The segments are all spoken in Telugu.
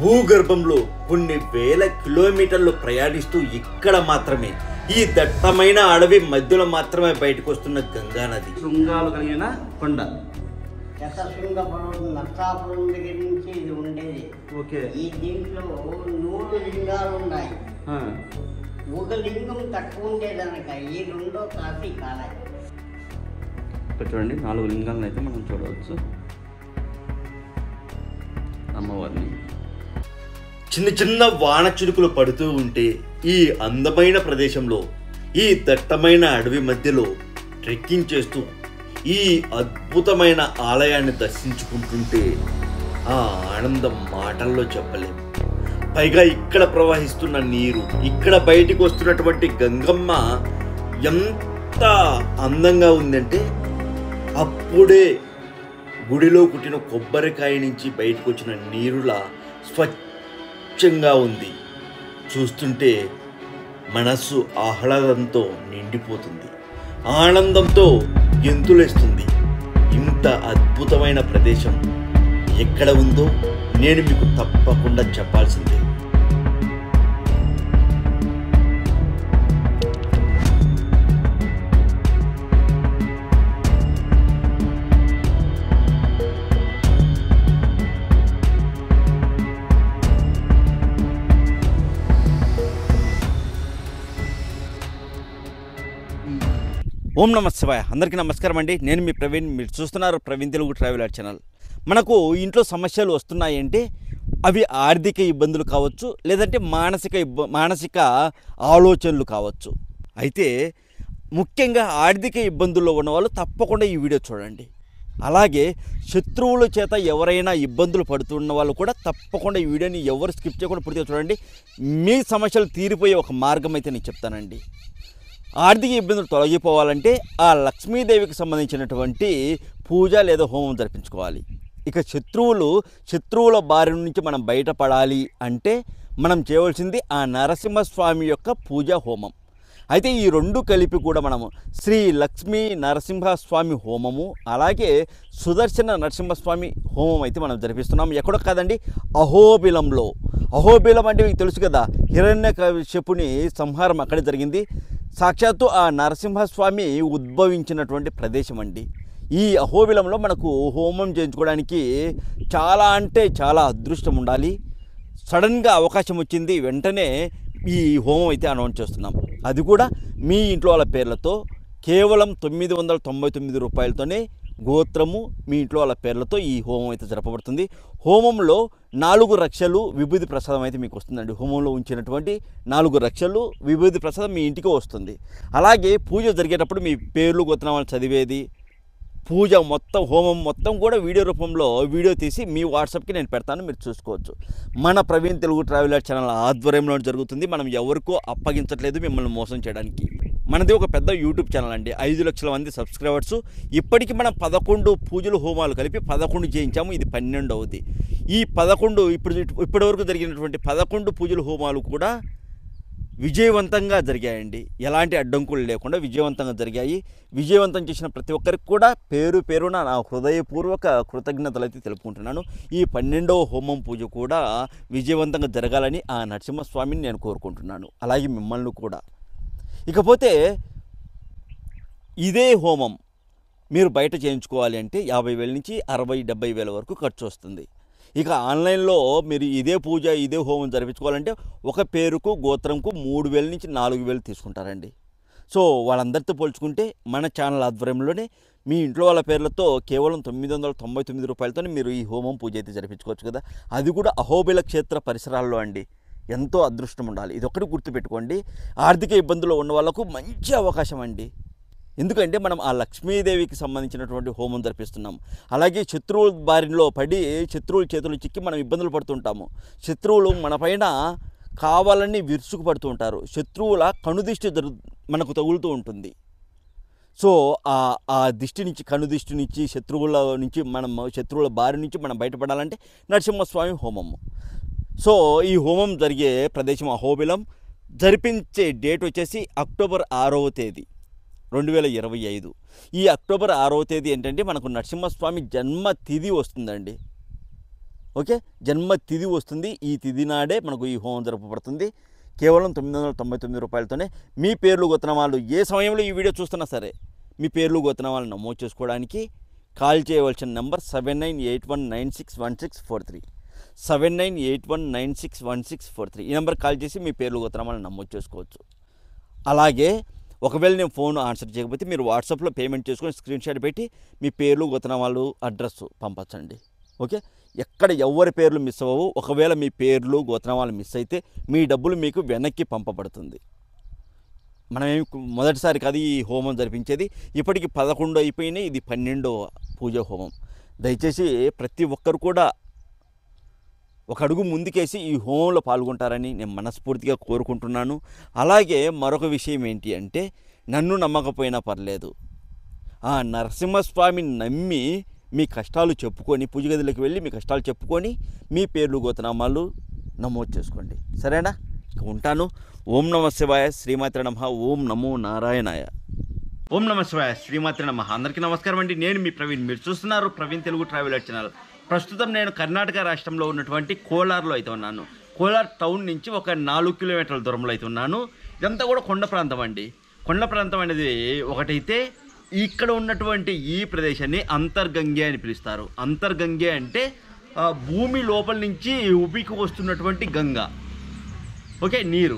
భూగర్భంలో కొన్ని వేల కిలోమీటర్లు ప్రయాణిస్తూ ఇక్కడ మాత్రమే ఈ దట్టమైన అడవి మధ్యలో మాత్రమే బయటకు వస్తున్న గంగా నది. శృంగాలు కలిగిన కొండ. శతశృంగ పర్వతం నర్సాపురం దగ్గర నుంచి ఇది ఉండేది. ఓకే. ఈ దీంట్లో 100 లింగాలు ఉన్నాయి. ఒక లింగం తక్కువ ఉండేదనక ఈ రెండో కాఫీ కాలే. ఇక్కడ చూడండి 4 లింగాలను అయితే మనం చూడవచ్చు. అమ్మవారిని చిన్న చిన్న వాన చినుకులు పడుతూ ఉంటే ఈ అందమైన ప్రదేశంలో ఈ దట్టమైన అడవి మధ్యలో ట్రెక్కింగ్ చేస్తూ ఈ అద్భుతమైన ఆలయాన్ని దర్శించుకుంటుంటే ఆ ఆనందం మాటల్లో చెప్పలేము. పైగా ఇక్కడ ప్రవహిస్తున్న నీరు, ఇక్కడ బయటికి వస్తున్నటువంటి గంగమ్మ ఎంత అందంగా ఉందంటే అప్పుడే గుడిలో కుట్టిన కొబ్బరికాయ నుంచి బయటకు వచ్చిన నీరులా స్వచ్ఛంగా ఉంది. చూస్తుంటే మనస్సు ఆహ్లాదంతో నిండిపోతుంది, ఆనందంతో గెంతులేస్తుంది. ఇంత అద్భుతమైన ప్రదేశం ఎక్కడ ఉందో నేను మీకు తప్పకుండా చెప్పాల్సిందే. ఓం నమ శివాయ. అందరికీ నమస్కారం అండి. నేను మీ ప్రవీణ్. మీరు చూస్తున్నారు ప్రవీణ్ తెలుగు ట్రావెలర్ ఛానల్. మనకు ఇంట్లో సమస్యలు వస్తున్నాయంటే అవి ఆర్థిక ఇబ్బందులు కావచ్చు, లేదంటే మానసిక ఆలోచనలు కావచ్చు. అయితే ముఖ్యంగా ఆర్థిక ఇబ్బందుల్లో ఉన్నవాళ్ళు తప్పకుండా ఈ వీడియో చూడండి. అలాగే శత్రువుల చేత ఎవరైనా ఇబ్బందులు పడుతున్న వాళ్ళు కూడా తప్పకుండా ఈ వీడియోని ఎవరు స్కిప్ చేయకుండా పూర్తిగా చూడండి. మీ సమస్యలు తీరిపోయే ఒక మార్గం అయితే నేను చెప్తానండి. ఆర్థిక ఇబ్బందులు తొలగిపోవాలంటే ఆ లక్ష్మీదేవికి సంబంధించినటువంటి పూజ లేదా హోమం జరిపించుకోవాలి. ఇక శత్రువుల బారి నుంచి మనం బయటపడాలి అంటే మనం చేయవలసింది ఆ నరసింహస్వామి యొక్క పూజా హోమం. అయితే ఈ రెండు కలిపి కూడా మనము శ్రీ లక్ష్మీ నరసింహస్వామి హోమము, అలాగే సుదర్శన నరసింహస్వామి హోమం అయితే మనం జరిపిస్తున్నాం. ఎక్కడో కాదండి, అహోబిలంలో. అహోబిలం అంటే మీకు తెలుసు కదా, హిరణ్యకశిపుని సంహారం అక్కడే జరిగింది. సాక్షాత్తు ఆ నరసింహస్వామి ఉద్భవించినటువంటి ప్రదేశం అండి. ఈ అహోబిలంలో మనకు హోమం చేయించుకోవడానికి చాలా అంటే చాలా అదృష్టం ఉండాలి. సడన్గా అవకాశం వచ్చింది, వెంటనే ఈ హోమం అయితే అనౌన్స్ చేస్తున్నాం. అది కూడా మీ ఇంట్లో వాళ్ళ పేర్లతో కేవలం 999 రూపాయలతోనే గోత్రము మీ ఇంట్లో వాళ్ళ పేర్లతో ఈ హోమం అయితే జరపబడుతుంది. హోమంలో 4 రక్షలు విభూది ప్రసాదం అయితే మీకు వస్తుందండి. హోమంలో ఉంచినటువంటి 4 రక్షలు విభూది ప్రసాదం మీ ఇంటికి వస్తుంది. అలాగే పూజ జరిగేటప్పుడు మీ పేర్లు గోత్రనామాలు చదివేది, పూజ మొత్తం, హోమం మొత్తం కూడా వీడియో రూపంలో వీడియో తీసి మీ వాట్సాప్కి నేను పెడతాను, మీరు చూసుకోవచ్చు. మన ప్రవీణ్ తెలుగు ట్రావెలర్ ఛానల్ ఆధ్వర్యంలో జరుగుతుంది. మనం ఎవరికో అప్పగించట్లేదు మిమ్మల్ని మోసం చేయడానికి. మనది ఒక పెద్ద యూట్యూబ్ ఛానల్ అండి, 5 లక్షల మంది సబ్స్క్రైబర్స్. ఇప్పటికి మనం 11 పూజలు హోమాలు కలిపి 11 చేయించాము. ఇది 12వది. ఈ 11 ఇప్పటివరకు జరిగినటువంటి 11 పూజలు హోమాలు కూడా విజయవంతంగా జరిగాయండి. ఎలాంటి అడ్డంకులు లేకుండా విజయవంతంగా జరిగాయి. విజయవంతం చేసిన ప్రతి ఒక్కరికి కూడా పేరు పేరున నా హృదయపూర్వక కృతజ్ఞతలు అయితే తెలుపుకుంటున్నాను. ఈ 12వ హోమం పూజ కూడా విజయవంతంగా జరగాలని ఆ నరసింహస్వామిని నేను కోరుకుంటున్నాను, అలాగే మిమ్మల్ని కూడా. ఇకపోతే ఇదే హోమం మీరు బయట చేయించుకోవాలి అంటే 50,000 నుంచి 60,000-70,000 వరకు ఖర్చు వస్తుంది. ఇక ఆన్లైన్లో మీరు ఇదే పూజ ఇదే హోమం జరిపించుకోవాలంటే ఒక పేరుకు గోత్రంకు 3,000 నుంచి 4,000 తీసుకుంటారండి. సో వాళ్ళందరితో పోల్చుకుంటే మన ఛానల్ ఆధ్వర్యంలోనే మీ ఇంట్లో వాళ్ళ పేర్లతో కేవలం 999 రూపాయలతో మీరు ఈ హోమం పూజ అయితే జరిపించుకోవచ్చు కదా. అది కూడా అహోబిల క్షేత్ర పరిసరాల్లో అండి. ఎంతో అదృష్టం ఉండాలి. ఇది ఒక్కటి గుర్తుపెట్టుకోండి. ఆర్థిక ఇబ్బందుల్లో ఉన్న వాళ్ళకు మంచి అవకాశం అండి. ఎందుకంటే మనం ఆ లక్ష్మీదేవికి సంబంధించినటువంటి హోమం జరిపిస్తున్నాం. అలాగే శత్రువుల బారిలో పడి శత్రువుల చేతులు చిక్కి మనం ఇబ్బందులు పడుతుంటాము. శత్రువులు మన పైన కావాలని విరుచుకు పడుతూ ఉంటారు. శత్రువుల కనుదిష్టి మనకు తగులుతూ ఉంటుంది. సో ఆ దిష్టి నుంచి, కనుదిష్టి నుంచి, శత్రువుల బారి నుంచి మనం బయటపడాలంటే నరసింహస్వామి హోమము. సో ఈ హోమం జరిగే ప్రదేశం అహోబిలం. జరిపించే డేట్ వచ్చేసి అక్టోబర్ 6వ తేదీ 2025. ఈ అక్టోబర్ 6వ తేదీ ఏంటంటే మనకు నరసింహస్వామి జన్మ తిథి వస్తుందండి. ఓకే, జన్మ తిథి వస్తుంది. ఈ తిథి నాడే మనకు ఈ హోమం జరపబడుతుంది. కేవలం 999 రూపాయలతోనే మీ పేర్లు గోత్రనామాలు ఏ సమయంలో ఈ వీడియో చూస్తున్నా సరే మీ పేర్లు గోత్రనామాలు నమోదు చేసుకోవడానికి కాల్ చేయవలసిన నెంబర్ 7981961643 7981961643. ఈ నెంబర్ కాల్ చేసి మీ పేర్లు గోత్రనామాలు నమోదు చేసుకోవచ్చు. అలాగే ఒకవేళ నేను ఫోన్ ఆన్సర్ చేయకపోతే మీరు వాట్సాప్లో పేమెంట్ చేసుకొని స్క్రీన్ షాట్ పెట్టి మీ పేర్లు గోత్రనామాలు అడ్రస్ పంపించండి. ఓకే, ఎక్కడ ఎవరి పేర్లు మిస్ అవ్వవు. ఒకవేళ మీ పేర్లు గోత్రనామాలు మిస్ అయితే మీ డబ్బులు మీకు వెనక్కి పంపబడుతుంది. మనమేమి మొదటిసారి కాదు ఈ హోమం జరిపించేది. ఇప్పటికి 11 అయిపోయినాయి, ఇది 12వ పూజ హోమం. దయచేసి ప్రతి ఒక్కరు కూడా ఒక అడుగు ముందుకేసి ఈ హోమంలో పాల్గొంటారని నేను మనస్ఫూర్తిగా కోరుకుంటున్నాను. అలాగే మరొక విషయం ఏంటి అంటే, నన్ను నమ్మకపోయినా పర్లేదు, ఆ నరసింహస్వామిని నమ్మి మీ కష్టాలు చెప్పుకొని పూజ గదిలోకి వెళ్ళి మీ కష్టాలు చెప్పుకొని మీ పేర్లు గోత్రనామాలు నమోదు చేసుకోండి. సరేనా? ఇక ఉంటాను. ఓం నమ శివాయ, శ్రీమాత్రే నమః. ఓం నమో నారాయణాయ. ఓం నమ శివాయ, శ్రీమాత్రే నమః. అందరికీ నమస్కారం అండి. నేను మీ ప్రవీణ్. మీరు చూస్తున్నారు ప్రవీణ్ తెలుగు ట్రావెలర్ ఛానల్. ప్రస్తుతం నేను కర్ణాటక రాష్ట్రంలో ఉన్నటువంటి కోలార్లో అయితే ఉన్నాను. కోలార్ టౌన్ నుంచి ఒక 4 కిలోమీటర్ల దూరంలో అయితే ఉన్నాను. ఇదంతా కూడా కొండ ప్రాంతం అండి. కొండ ప్రాంతం అనేది ఒకటైతే ఇక్కడ ఉన్నటువంటి ఈ ప్రదేశాన్ని అంతర్గంగే అని పిలుస్తారు. అంతర్గంగే అంటే భూమి లోపల నుంచి ఉబికి వస్తున్నటువంటి గంగ. ఓకే, నీరు.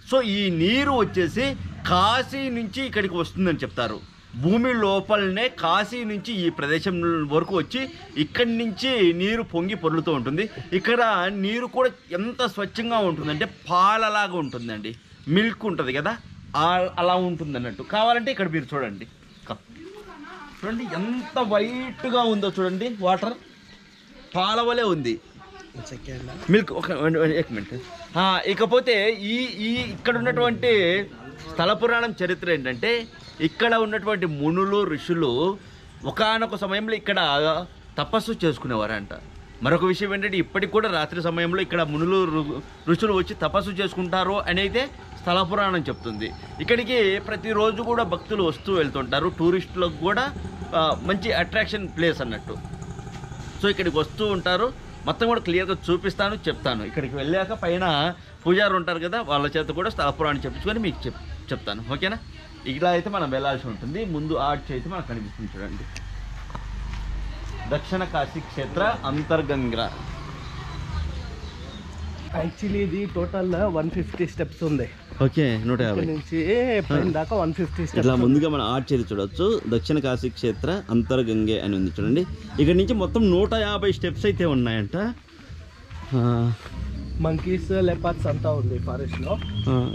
సో ఈ నీరు వచ్చేసి కాశీ నుంచి ఇక్కడికి వస్తుందని చెప్తారు. భూమి లోపలనే కాశీ నుంచి ఈ ప్రదేశం వరకు వచ్చి ఇక్కడి నుంచి నీరు పొంగి పొర్లుతూ ఉంటుంది. ఇక్కడ నీరు కూడా ఎంత స్వచ్ఛంగా ఉంటుందంటే పాలలాగా ఉంటుందండి. మిల్క్ ఉంటుంది కదా, అలా ఉంటుంది అన్నట్టు. కావాలంటే ఇక్కడ మీరు చూడండి, చూడండి ఎంత వైట్గా ఉందో చూడండి. వాటర్ పాల వలె ఉంది, మిల్క్. ఒక మినిట్. ఇకపోతే ఈ ఇక్కడ ఉన్నటువంటి స్థల పురాణం చరిత్ర ఏంటంటే, ఇక్కడ ఉన్నటువంటి మునులు ఋషులు ఒకానొక సమయంలో ఇక్కడ తపస్సు చేసుకునేవారంట. మరొక విషయం ఏంటంటే, ఇప్పటికి కూడా రాత్రి సమయంలో ఇక్కడ మునులు ఋషులు వచ్చి తపస్సు చేసుకుంటారు అని అయితే స్థల పురాణం చెప్తుంది. ఇక్కడికి ప్రతిరోజు కూడా భక్తులు వస్తూ వెళ్తుంటారు. టూరిస్టులకు కూడా మంచి అట్రాక్షన్ ప్లేస్ అన్నట్టు. సో ఇక్కడికి వస్తూ ఉంటారు. మొత్తం కూడా క్లియర్గా చూపిస్తాను, చెప్తాను. ఇక్కడికి వెళ్ళాక పైన పూజారు ఉంటారు కదా, వాళ్ళ చేత కూడా స్థల పురాణం చెప్పించుకొని మీకు చెప్తాను. ఓకేనా? ఇలా అయితే మనం వెళ్ళాల్సి ఉంటుంది. ముందు ఆర్చ్ అయితే మనకు కనిపిస్తుంది చూడండి. దక్షిణ కాశీ క్షేత్ర అంతర్గంగా. యాక్చువల్లీ ఇది టోటల్ 150 స్టెప్స్ ఉంది. ఓకే, 150 నుంచి పైన దాకా 150 స్టెప్స్. ఇట్లా ముందుగా మనం ఆర్చ్ అయితే చూడవచ్చు. దక్షిణ కాశీ క్షేత్ర అంతర్గంగే అని ఉంది చూడండి. ఇక్కడ నుంచి మొత్తం 150 స్టెప్స్ అయితే ఉన్నాయంట. మంకీస్, లెపర్డ్స్ అంతా ఉంది ఫారెస్ట్ లో.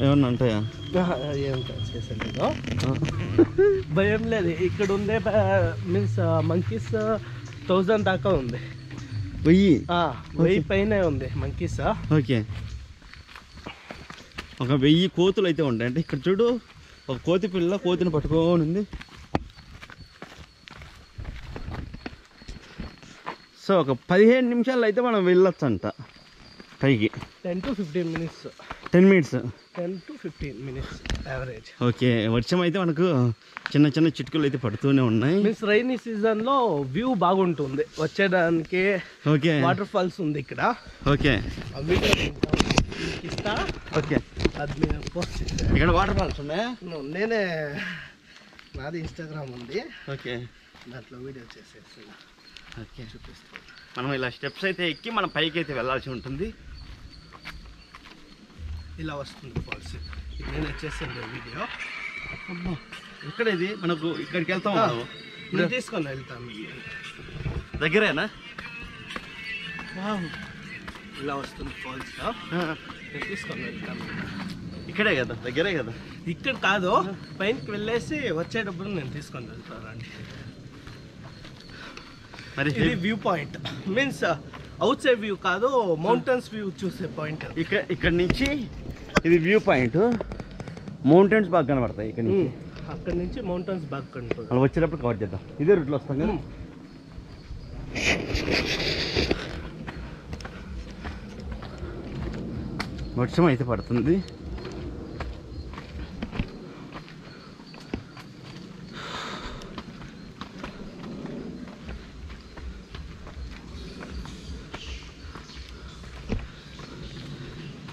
ఏమన్నా ఉంటాయా? ఏం చేసలేదు, భయం లేదు. ఇక్కడ ఉండే మీన్స్ మంకీస్ 1000 దాకా ఉంది. 1000 పైన ఉంది మంకీస్. ఓకే, ఒక 1000 కోతులు అయితే ఉంటాయి. అంటే ఇక్కడ చూడు, ఒక కోతి పిల్ల కోతిని పట్టుకొని ఉంది. సో ఒక 15 నిమిషాల్లో అయితే మనం వెళ్ళొచ్చు అంట పైకి. 10 to 15 minutes. 10 minutes. 10 to 15 minutes average. Okay, వర్షం అయితే మనకు చిన్న చిన్న చిటుకులు అయితే పడుతూనే ఉన్నాయి. మీన్స్ రైనీ సీజన్ లో వ్యూ బాగుంటుంది వచ్చేదానికి. ఓకే, వాటర్ ఫాల్స్ ఉంది ఇక్కడ. ఓకే ఇస్తా. ఓకే, అది నేను పోస్ట్ చేశాను. ఇక్కడ వాటర్ ఫాల్స్ ఉన్నాయా? నేనే, నాది ఇన్స్టాగ్రామ్ ఉంది, ఓకే, దాంట్లో వీడియో చేసేసి ఓకే చూపిస్తాను. మనం ఇలా స్టెప్స్ అయితే ఎక్కి మనం పైకి అయితే వెళ్ళాల్సి ఉంటుంది. ఇలా వస్తుంది ఫాల్స్. నేను చేసాను వీడియో. ఇక్కడ ఇది మనకు ఇక్కడికి వెళ్తాం. నేను తీసుకొని వెళ్తాను. దగ్గరేనా? ఇలా వస్తుంది ఫాల్స్. నేను తీసుకొని వెళ్తాను. ఇక్కడే కదా, దగ్గరే కదా. ఇక్కడ కాదు, పైనకి వెళ్ళేసి వచ్చేటప్పుడు నేను తీసుకొని వెళ్తాను అండి. మరి ఇది view point. Means out side view కాదు, మౌంటైన్స్ వ్యూ చూసే పాయింట్. ఇక్కడ నుంచి ఇది వ్యూ పాయింట్. మౌంటైన్స్ బాగా కనబడతాయి ఇక్కడ నుంచి. అక్కడ నుంచి మౌంటైన్స్ బాగా కనబడతాయి. అలా వచ్చేటప్పుడు కవర్ చేద్దాం. ఇదే రూట్లో వస్తాం కదా. వర్షం అయితే పడుతుంది.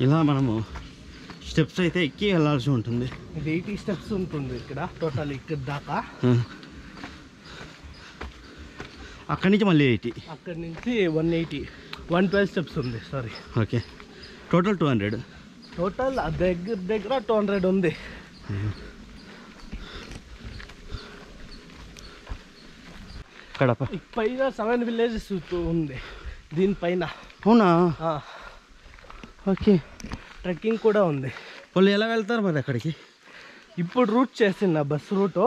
ఇలా మనము స్టెప్స్ అయితే ఎక్కి వెళ్ళాల్సి ఉంటుంది. ఇది 80 స్టెప్స్ ఉంటుంది ఇక్కడ టోటల్ ఇక్కడ దాకా. అక్కడి నుంచి మళ్ళీ 80, అక్కడి నుంచి 112 స్టెప్స్ ఉంది. Sorry, okay. టోటల్ 200. టోటల్ దగ్గర 200 ఉంది. కడప పైన 7 విలేజెస్ ఉంది దీనిపైన. అవునా? ఓకే. ట్రెక్కింగ్ కూడా ఉంది. వాళ్ళు ఎలా వెళ్తారు మరి అక్కడికి? ఇప్పుడు రూట్ చేసిన bus route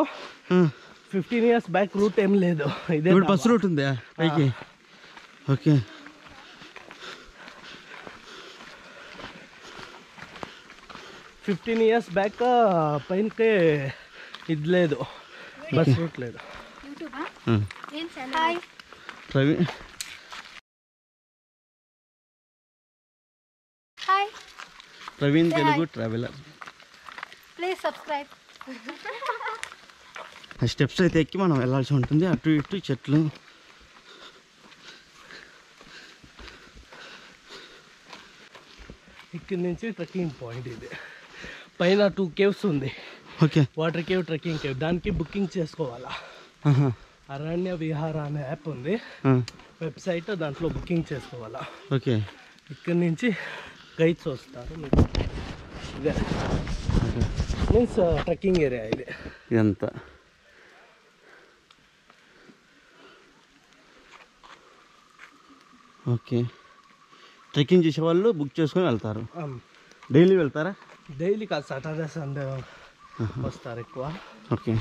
15 years back route ఏం లేదు. ఇదే ఇప్పుడు బస్ రూట్ ఉందా పైకి? ఓకే. 15 years బ్యాక్ పైనకే ఇది లేదు, బస్ రూట్ లేదు. Praveen Praveen Telugu traveller. Please subscribe. ఆ స్టెప్స్ అయితే ఎక్కి మనం వెళ్ళాల్సి ఉంటుంది. అటు ఇటు చెట్లు. ఇక్కడ నుంచి ట్రెక్కింగ్ పాయింట్ ఇది. పైన 2 caves ఉంది. Okay. Water cave, trekking cave. దానికి బుకింగ్ చేసుకోవాలా. అరణ్య విహార అనే యాప్ ఉంది, వెబ్సైట్. దాంట్లో బుకింగ్ చేసుకోవాలా. ఓకే. ఇక్కడ నుంచి గైడ్స్ వస్తారు. ఇదే మీన్స్ ట్రెక్కింగ్ ఏరియా ఇది. ఇదంతా ఓకే. ట్రెక్కింగ్ చేసే వాళ్ళు బుక్ చేసుకొని వెళ్తారు. డైలీ వెళ్తారా? డైలీ కాదు, సాటర్డే సండే వస్తారు ఎక్కువ. ఓకే.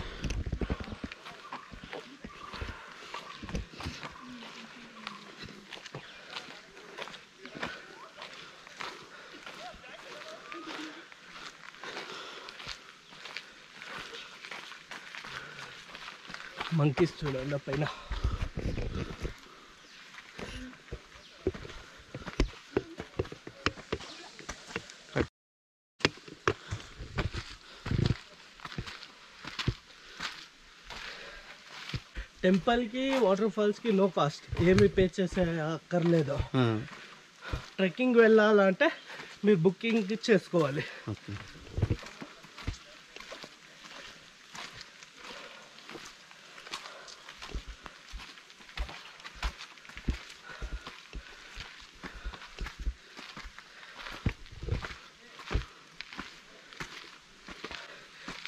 మంకీస్ చూడండి పైన. టెంపుల్కి, వాటర్ ఫాల్స్కి నో కాస్ట్, ఏమి పే చేసే అక్కర్లేదు. ట్రెక్కింగ్ వెళ్ళాలంటే మీరు బుకింగ్ చేసుకోవాలి. ఓకే.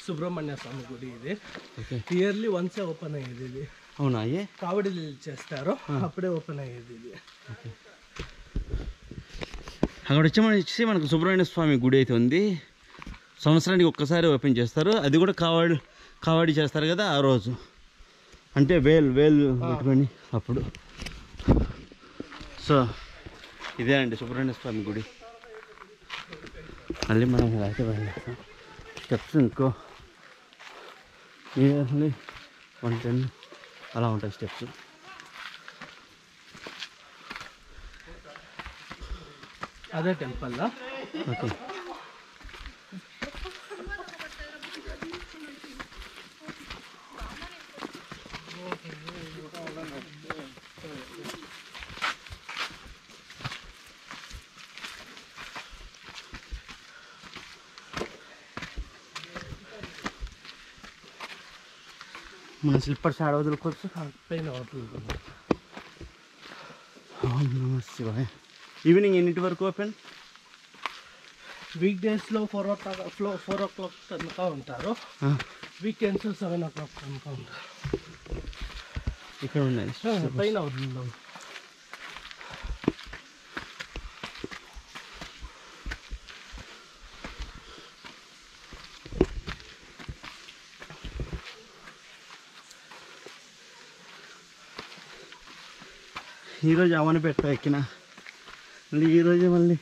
సుబ్రహ్మణ్య స్వామి గుడి ఇది. ఓకే. ఇయర్లీ వన్సే ఓపెన్ అయ్యేది ఇది. అవునా? అయ్యే కావడి చేస్తారు, అప్పుడే ఓపెన్ అయ్యేది ఇది. అక్కడ వచ్చి మనకు సుబ్రహ్మణ్య స్వామి గుడి అయితే ఉంది. సంవత్సరానికి ఒక్కసారి ఓపెన్ చేస్తారు. అది కూడా కావడి చేస్తారు కదా ఆ రోజు, అంటే వేలు పెట్టుకొని అప్పుడు. సో ఇదే అండి సుబ్రహ్మణ్య స్వామి గుడి. మళ్ళీ మనం అయితే వెళ్ళేస్తాం. స్టెప్స్ ఇంకో 110 అలా ఉంటాయి స్టెప్స్. అదే టెంపుల్లా. ఓకే. మన స్లిప్పర్స్ ఆడ వదులుకోవచ్చు. పైన వదులుతుంది. శివాయ. ఈవినింగ్ ఎన్నింటి వరకు ఓపెన్? వీక్ డేస్లో 4 o'clock కనుక ఉంటారు. వీకెండ్స్ 7 o'clock కనుక ఉంటారు. ఇక్కడ ఉన్నాయి పైన వదులుతాం. ఈరోజు అవని పెట్ట ఎక్కిన మళ్ళీ ఈరోజే మళ్ళీ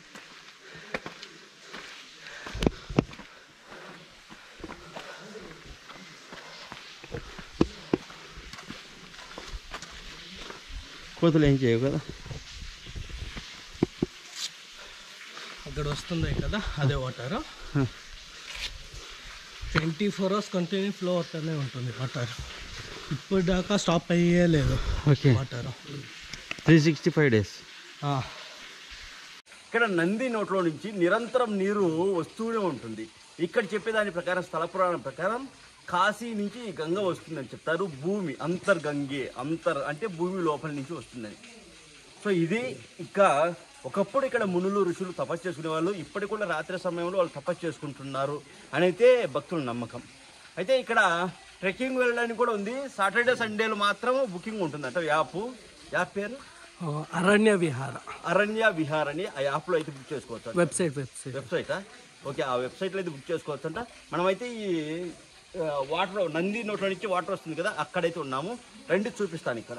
కోతులు ఏం చేయవు కదా. అక్కడ వస్తున్నాయి కదా అదే వాటర్. 24 hours కంటిన్యూ ఫ్లో అవుతూనే ఉంటుంది వాటర్. ఇప్పుడు దాకా స్టాప్ అయ్యే లేదు ఓకే. వాటర్. 365 days. ఇక్కడ నంది నోట్లో నుంచి నిరంతరం నీరు వస్తూనే ఉంటుంది. ఇక్కడ చెప్పేదాని ప్రకారం, స్థల పురాణం ప్రకారం కాశీ నుంచి గంగ వస్తుందని చెప్తారు. భూమి అంతర్గంగే, అంటే భూమి లోపల నుంచి వస్తుందని. సో ఇది ఒకప్పుడు ఇక్కడ మునులు ఋషులు తపస్సు చేసుకునే వాళ్ళు. ఇప్పటికి కూడా రాత్రి సమయంలో వాళ్ళు తపస్సు చేసుకుంటున్నారు అని అయితే భక్తుల నమ్మకం. అయితే ఇక్కడ ట్రెక్కింగ్ వెళ్ళడానికి కూడా ఉంది. సాటర్డే సండేలు మాత్రం బుకింగ్ ఉంటుందంట. యాప్ పేరు అరణ్య విహార్ అని ఆ యాప్లో అయితే బుక్ చేసుకోవచ్చు. వెబ్సైటా? ఓకే, ఆ వెబ్సైట్లో అయితే బుక్ చేసుకోవచ్చు అంట. మనమైతే ఈ వాటర్, నంది నోట్లో నుంచి వాటర్ వస్తుంది కదా, అక్కడైతే ఉన్నాము. రండి చూపిస్తాను. ఇక్కడ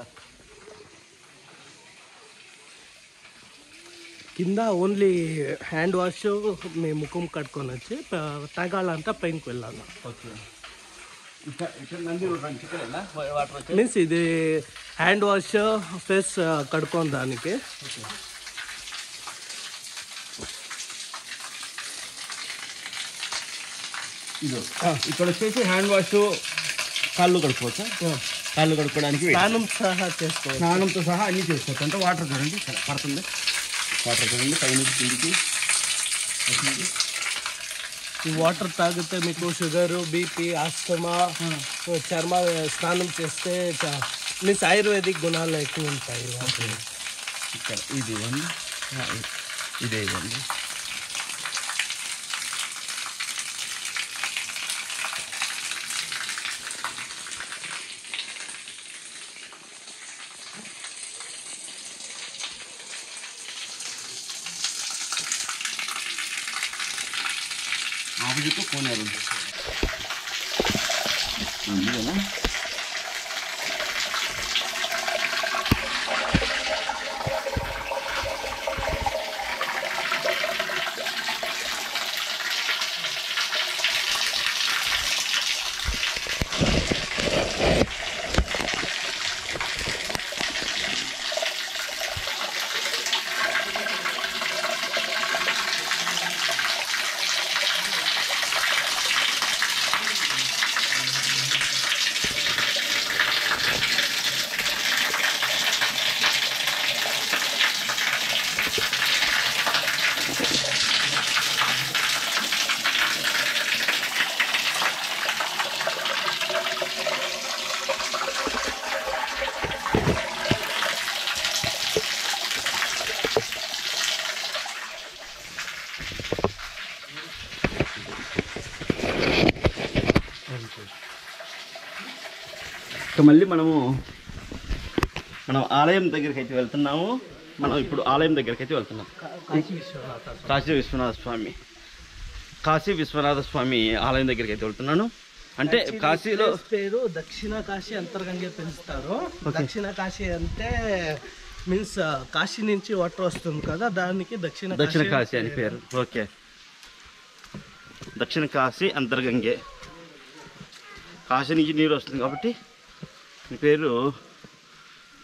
కింద ఓన్లీ హ్యాండ్ వాష్, మీ ముఖం కట్టుకొని వచ్చి తాగాలంతా పైకి వెళ్ళాలి. ఓకే, ఇక్కడ నంది నోట్లో నుంచి వాటర్ వచ్చి మీన్స్ ఇది హ్యాండ్ వాష్, ఫేస్ కడుక్కొని దానికి. ఇక్కడ వచ్చేసి హ్యాండ్ వాష్, కాళ్ళు కడుక్కోవచ్చా? కాళ్ళు కడుక్కోవడానికి స్నానంతో సహా అన్నీ చేసుకోవచ్చు. అంటే వాటర్ చూడండి పడుతుంది. వాటర్ చూడండి పైనుంచి కిందికి. ఈ వాటర్ తాగితే మీకు షుగరు, బీపీ, ఆస్తమా, చర్మ స్నానం చేస్తే మీన్స్ ఆయుర్వేదిక్ గుణాలు ఎక్కువ ఉంటాయి. ఇక్కడ ఇది ఇవ్వండి, ఇదే ఇవ్వండి. ఆపోజిట్ కోనేరు కదా. మళ్ళీ మనం ఆలయం దగ్గరికి అయితే వెళ్తున్నాము. మనం ఇప్పుడు ఆలయం దగ్గరికి అయితే వెళ్తున్నాం. కాశీ విశ్వనాథ స్వామి ఆలయం దగ్గరికి అయితే వెళ్తున్నాను. అంటే కాశీలో పేరు దక్షిణ కాశీ అంతర్గంగే పిలుస్తారు. దక్షిణ కాశీ అంటే మీన్స్ కాశీ నుంచి వాటర్ వస్తుంది కదా, దానికి దక్షిణ కాశీ అని పేరు. ఓకే, దక్షిణ కాశీ అంతర్గంగే. కాశీ నుంచి నీరు వస్తుంది కాబట్టి ఈ పేరు.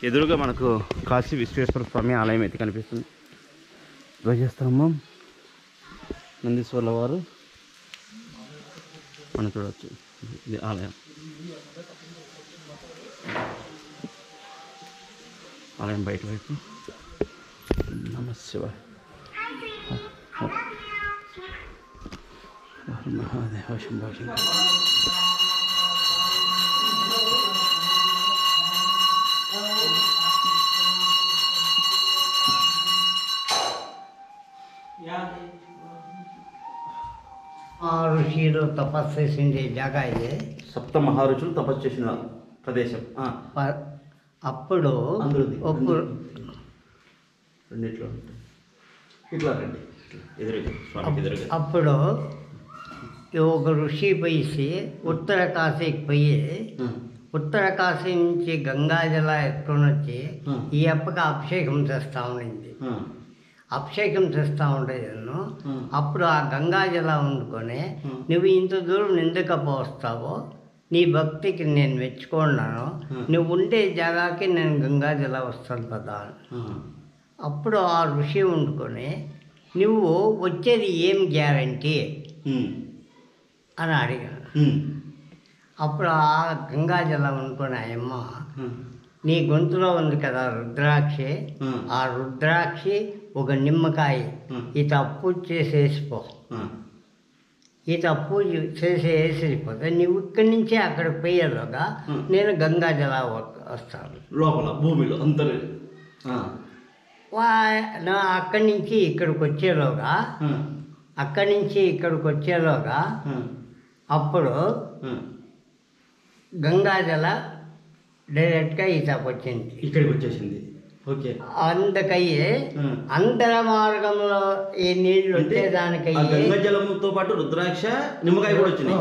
ఎదురుగా మనకు కాశీ విశ్వేశ్వర స్వామి ఆలయం అయితే కనిపిస్తుంది. ధ్వజస్తంభం, నందీశ్వర్ల వారు మనం చూడవచ్చు. ఇది ఆలయం. ఆలయం బయట వైపు. నమఃశివాయ. మహాదేవ శంభో శంకర. ఋషులు తపస్సు చేసిండే జాగా ఇది. సప్త మహారుషులు తపస్సు చేసిన ప్రదేశం. అప్పుడు రెండిట్లో ఇట్లా రండి, ఎదురుగా స్వామికి ఎదురుగా. అప్పుడు ఒక ఋషి పోయి ఉత్తర కాశీకి పోయి, ఉత్తర కాశీ నుంచి గంగాజల ఎత్తుకొని వచ్చి ఈ అప్పకి అభిషేకం చేస్తూ ఉండింది. అభిషేకం చేస్తూ ఉండేదాను. అప్పుడు ఆ గంగాజల వండుకొని, నువ్వు ఇంత దూరం ఎందుకు పోస్తావో, నీ భక్తికి నేను మెచ్చుకున్నాను, నువ్వు ఉండే జాగాకి నేను గంగాజల వస్తాను కదా. అప్పుడు ఆ ఋషి వండుకొని, నువ్వు వచ్చేది ఏం గ్యారంటీ అని అడిగాను. అప్పుడు ఆ గంగాజలం అనుకుని ఆయమ్మ, నీ గొంతులో ఉంది కదా రుద్రాక్షి, ఆ రుద్రాక్షి ఒక నిమ్మకాయ ఈ తప్పు చేసేసిపో, ఈ తప్పు చేసేసిపోతే నువ్వు ఇక్కడి నుంచి అక్కడికి పోయేలోగా నేను గంగా జలా వస్తాను లోపల భూమిలో అంతరే నా అక్కడి నుంచి ఇక్కడికి వచ్చేలోగా అప్పుడు గంగాజల డైరెక్ట్గా ఈ తప్పు వచ్చింది, ఇక్కడికి వచ్చేసింది. ఓకే, అందుకయ్యే అంతర మార్గంలో ఈ నీళ్లు వచ్చేదానికయ్యే గంగా జలంతో పాటు రుద్రాక్ష నిమ్మకాయ కూడా వచ్చినాయి.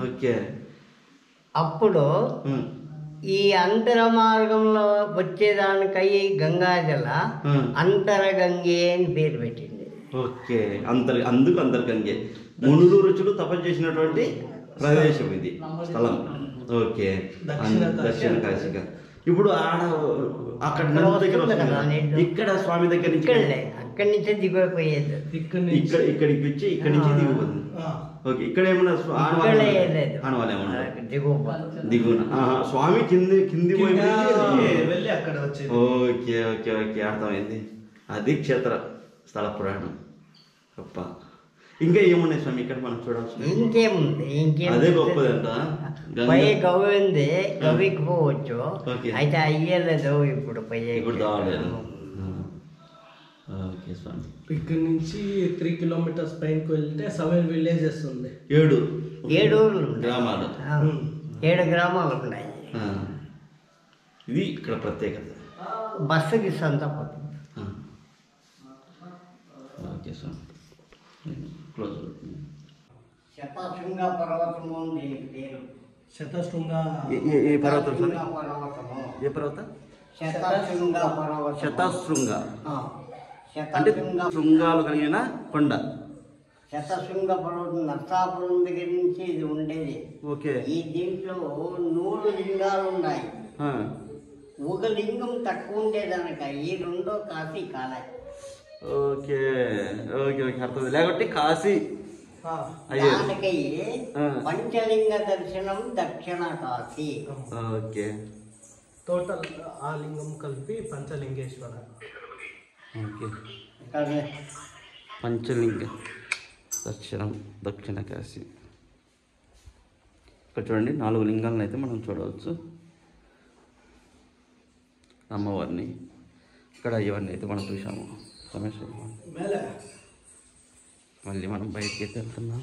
ఓకే, అప్పుడు ఈ అంతర మార్గంలో వచ్చేదానికయ్యి గంగాజల అంతరగంగే అని పేరు పెట్టింది. ఓకే, అందుకు అంతర్గంగే మునులు రుచులు తపస్సు చేసినటువంటి ప్రదేశం ఇది, స్థలం. ఓకే, దక్షిణ కాశీగా. ఇప్పుడు అక్కడ నది దగ్గర వస్తుంది, ఇక్కడ స్వామి దగ్గర నుంచి అక్కడి నుంచే దిగిపోయేది, ఇక్కడికి వచ్చి ఇక్కడి నుంచి దిగిపోతుంది. ఓకే, ఇక్కడ ఏమన్నా ఆనవాళ్ళు ఏమన్నా దిగున స్వామి కింది వెళ్ళి అక్కడ వచ్చేది. ఓకే ఓకే ఓకే, అర్థమైంది. అది క్షేత్ర స్థల పురాణం. గొప్ప. ఇంకా ఏమున్నాయి స్వామి ఇక్కడ మనం చూడాల్సి? ఇంకేముంది, అదే గొప్పదంట. పై గవి ఉంది, గవికి పోవచ్చు. అయితే అయ్యలేదు ఇప్పుడు ఇప్పుడు దావలేదు. ఓకే స్వామి, ఇక్కడ నుంచి 3 కిలోమీటర్స్ పైనకి వెళ్తే 7 విలేజెస్ ఉంది. 7 గ్రామాలు, 7 గ్రామాలు ఉన్నాయి. ఇది ఇక్కడ ప్రత్యేకత. బస్సుకి సొంత పోతుంది. ఓకే స్వామి, క్లోజ్. శతశృంగ పర్వతము దీనికి పేరు. శతశృంగ ఏ పర్వతం స్వామి? పర్వతము. ఏ పర్వతం? శతశృంగ పర్వతం. శతశృంగ అంటే శృంగాలు కలిగిన కొండ. శతశృంగ పర్వతం నర్సాపురం దగ్గర నుంచి ఇది ఉండేది. ఓకే, ఈ దీంట్లో 100 లింగాలు ఉన్నాయి. ఒక లింగం తక్కువ ఉండేదనక ఈ 2వ కాశీ కాలే. ఓకే ఓకే ఓకే, అర్థం. లేకపోతే కాశీ దానికై పంచలింగ దర్శనం దక్షిణ కాశీ. ఓకే, టోటల్ ఆ లింగం కలిపి పంచలింగేశ్వర. ఓకే, పంచలింగ దర్శనం దక్షిణ కాశీ. ఇక్కడ చూడండి 4 లింగాలను అయితే మనం చూడవచ్చు. అమ్మవారిని ఇక్కడ ఇవన్నీ అయితే మనం చూసాము. మళ్ళీ మనం బయటికి అయితే వెళ్తున్నాం.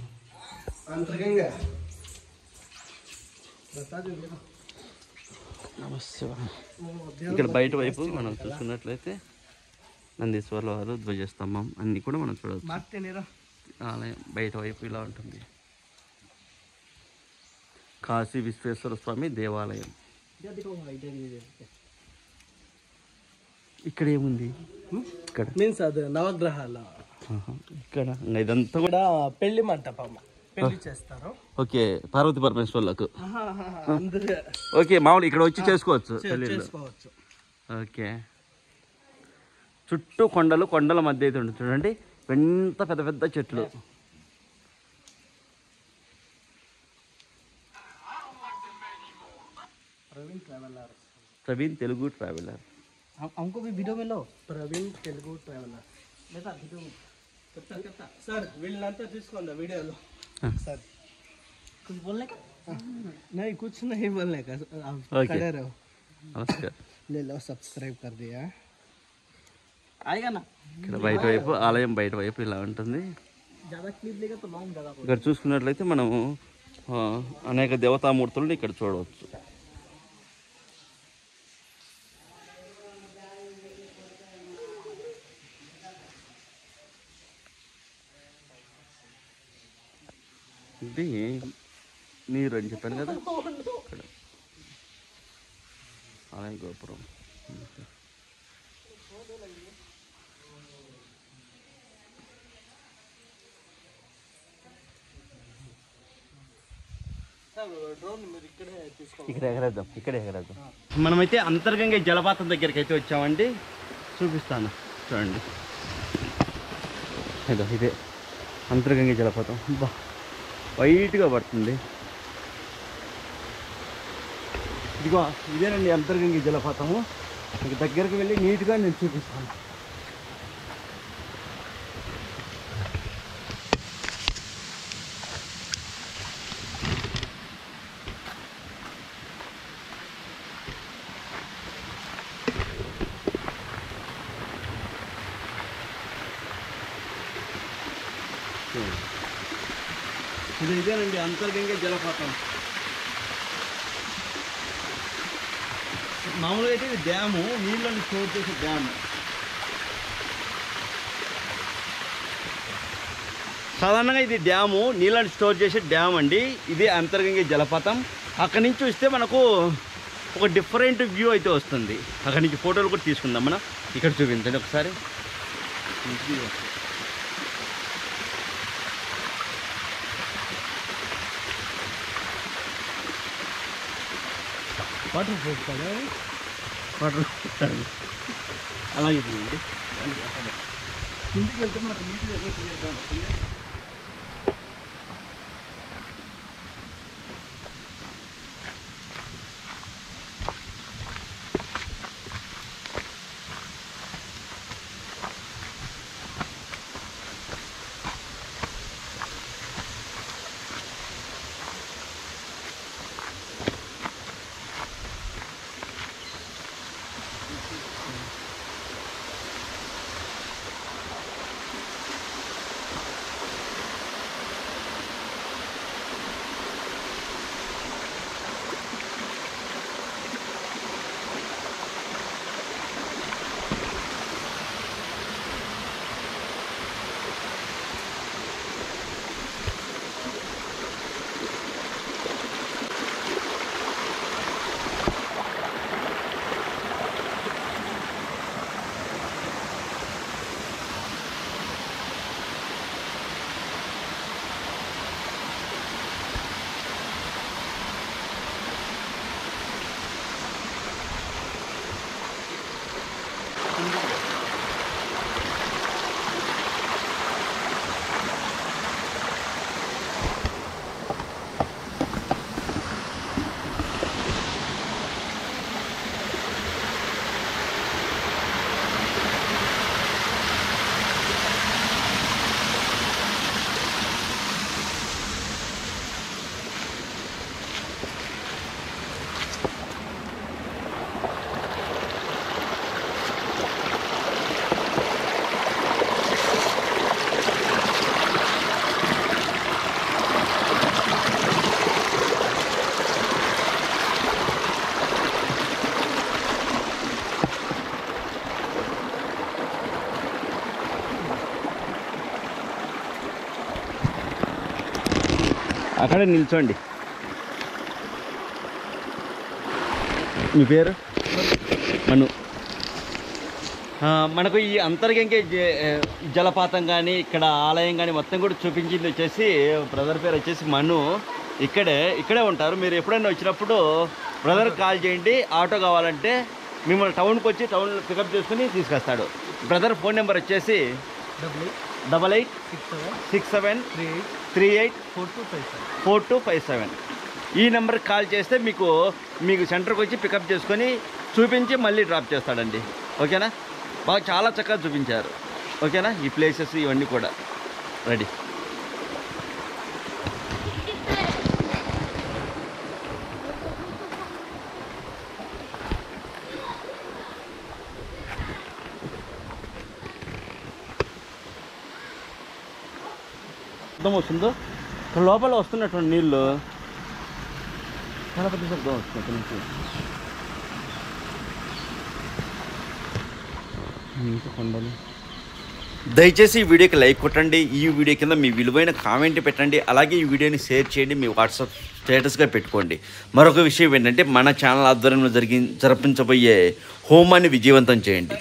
నమస్తే. ఇక్కడ బయట వైపు మనం చూసుకున్నట్లయితే నందీశ్వర్ల వారు ధ్వజస్తంభం అన్నీ కూడా మనం చూడవచ్చు. ఆలయం బయట వైపు ఇలా ఉంటుంది. కాశీ విశ్వేశ్వర స్వామి దేవాలయం. ఇక్కడ ఏముంది? ఇక్కడ మీన్స్ అది నవగ్రహాల. ఇక్కడ ఇదంతా కూడా పెళ్లి మంటపం, పెళ్లి చేస్తారు. ఓకే, పార్వతీ పరమేశ్వర్లకు. ఓకే, మామూలు ఇక్కడ వచ్చి చేసుకోవచ్చు. ఓకే, చుట్టూ కొండలు, కొండల మధ్య అయితే ఉంటుంది చూడండి. ఎంత పెద్ద పెద్ద చెట్లు. ప్రవీణ్ తెలుగు ట్రావెలర్. हमको भी वीडियो में लो. ప్రవీణ్ తెలుగు ట్రావెలర్. సార్ వీళ్ళంతా తీసుకోండి వీడియోలో. సార్ कुछ बोलने का? नहीं कुछ नहीं बोलने का, आप खड़े रहो. నమస్కారం. ले लो, सब्सक्राइब कर दिया. आएगा ना. ఇక్కడ బయట వైపు ఆలయం బయట వైపు ఇలా ఉంటుంది. ज़्यादा क्लिप लेगा तो लॉन्ग जगह. ఇక్కడ చూసుకున్నట్లయితే మనము అనేక దేవతామూర్తులను ఇక్కడ చూడవచ్చు. ఇది నీరు అని చెప్పాను కదా, ఇక్కడ ఆలయ గోపురం. ఇక్కడ ఎగరేద్దాం, ఇక్కడ ఎగరేద్దాం. మనమైతే అంతర్గంగ జలపాతం దగ్గరికి అయితే వచ్చామండి. చూపిస్తాను చూడండి. ఇదే అంతర్గంగ జలపాతం. బా వైట్గా పడుతుంది. ఇదిగో ఇదేనండి అంతర్గంగ జలపాతము. మీకు దగ్గరికి వెళ్ళి నీట్గా నేను చూపిస్తాను. ఓకే, ఇదేనండి అంతర్గంగా జలపాతం. మామూలుగా అయితే ఇది డ్యాము, నీళ్ళని స్టోర్ చేసే డ్యాము. సాధారణంగా ఇది డ్యాము, నీళ్ళని స్టోర్ చేసే డ్యామ్ అండి. ఇది అంతర్గంగా జలపాతం. అక్కడి నుంచి వస్తే మనకు ఒక డిఫరెంట్ వ్యూ అయితే వస్తుంది. అక్కడి నుంచి ఫోటోలు కూడా తీసుకుందాం మనం. ఇక్కడ చూపించండి ఒకసారి. వాటర్ ఫోర్స్ కదా, వాటర్ అలాగే చూడండి. ఇంటికి వెళ్తే మనకు నీట్గా వస్తుంది. అక్కడే నిల్చోండి. మీ పేరు? మను. మనకు ఈ అంతర్గంగే జలపాతం కానీ ఇక్కడ ఆలయం కానీ మొత్తం కూడా చూపించింది వచ్చేసి బ్రదర్ పేరు వచ్చేసి మను. ఇక్కడే ఉంటారు. మీరు ఎప్పుడైనా వచ్చినప్పుడు బ్రదర్కి కాల్ చేయండి. ఆటో కావాలంటే మిమ్మల్ని టౌన్కి వచ్చి టౌన్లో పికప్ చేసుకుని తీసుకొస్తాడు. బ్రదర్ ఫోన్ నెంబర్ వచ్చేసి 8867384257. ఈ నెంబర్కి కాల్ చేస్తే మీకు సెంటర్కి వచ్చి పికప్ చేసుకొని చూపించి మళ్ళీ డ్రాప్ చేస్తాడండి. ఓకేనా? బాగా చాలా చక్కగా చూపించారు. ఓకేనా? ఈ ప్లేసెస్ ఇవన్నీ కూడా రెడీ. శబ్దం వస్తుందో లోపల వస్తున్నటువంటి నీళ్ళు చాలా పెద్ద శబ్దం వస్తుంది. కొండలు. దయచేసి ఈ వీడియోకి లైక్ కొట్టండి. ఈ వీడియో కింద మీ విలువైన కామెంట్ పెట్టండి. అలాగే ఈ వీడియోని షేర్ చేయండి, మీ వాట్సాప్ స్టేటస్గా పెట్టుకోండి. మరొక విషయం ఏంటంటే మన ఛానల్ ఆధ్వర్యంలో జరిపించబోయే హోమాన్ని విజయవంతం చేయండి.